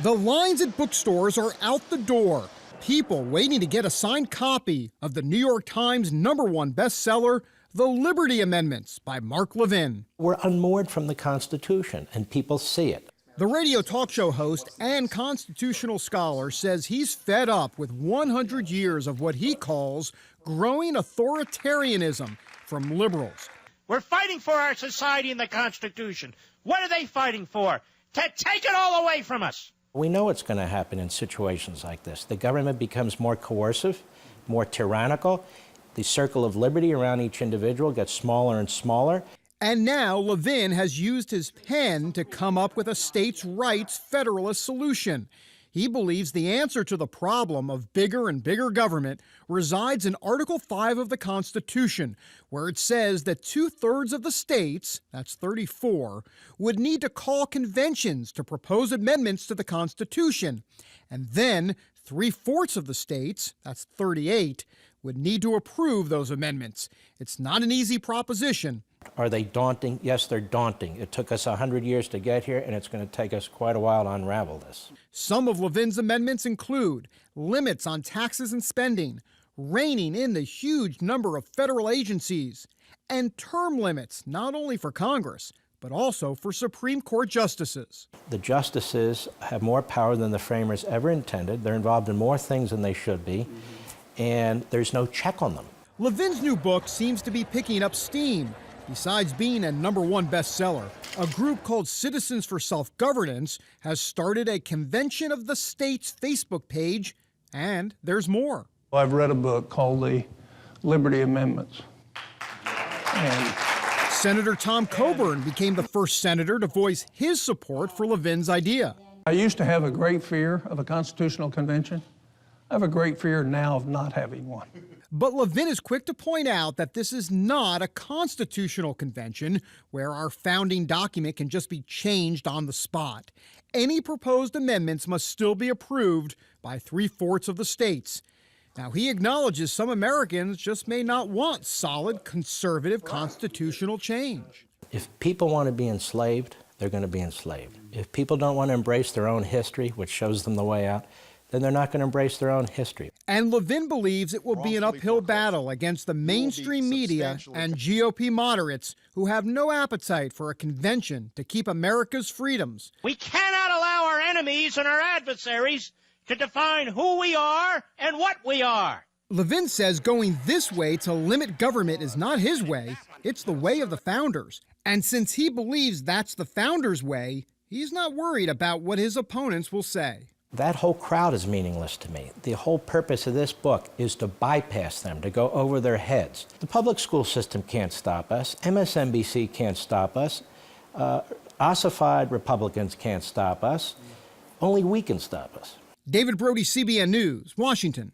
The lines at bookstores are out the door. People waiting to get a signed copy of the New York Times #1 bestseller, The Liberty Amendments by Mark Levin. We're unmoored from the Constitution, and people see it. The radio talk show host and constitutional scholar says he's fed up with 100 years of what he calls growing authoritarianism from liberals. We're fighting for our society and the Constitution. What are they fighting for? To take it all away from us. We know what's going to happen in situations like this. The government becomes more coercive, more tyrannical. The circle of liberty around each individual gets smaller and smaller. And now Levin has used his pen to come up with a states' rights federalist solution. He believes the answer to the problem of bigger and bigger government resides in Article 5 of the Constitution, where it says that 2/3 of the states, that's 34, would need to call conventions to propose amendments to the Constitution. And then 3/4 of the states, that's 38, would need to approve those amendments. It's not an easy proposition. Are they daunting? Yes, they're daunting. It took us 100 years to get here, and it's going to take us quite a while to unravel this. Some of Levin's amendments include limits on taxes and spending, reining in the huge number of federal agencies, and term limits not only for Congress, but also for Supreme Court justices. The justices have more power than the framers ever intended. They're involved in more things than they should be, and there's no check on them. Levin's new book seems to be picking up steam. Besides being a #1 bestseller, a group called Citizens for Self-Governance has started a Convention of the States Facebook page, and there's more. I've read a book called The Liberty Amendments. And Senator Tom Coburn became the first senator to voice his support for Levin's idea. I used to have a great fear of a constitutional convention. I have a great fear now of not having one. But Levin is quick to point out that this is not a constitutional convention where our founding document can just be changed on the spot. Any proposed amendments must still be approved by 3/4 of the states. Now, he acknowledges some Americans just may not want solid, conservative constitutional change. If people want to be enslaved, they're going to be enslaved. If people don't want to embrace their own history, which shows them the way out, then they're not going to embrace their own history. And Levin believes it will be an uphill battle against the mainstream media and GOP moderates who have no appetite for a convention to keep America's freedoms. We cannot allow our enemies and our adversaries to define who we are and what we are. Levin says going this way to limit government is not his way, it's the way of the founders. And since he believes that's the founders' way, he's not worried about what his opponents will say. That whole crowd is meaningless to me. The whole purpose of this book is to bypass them, to go over their heads. The public school system can't stop us. MSNBC can't stop us. Ossified Republicans can't stop us. Only we can stop us. David Brody, CBN News, Washington.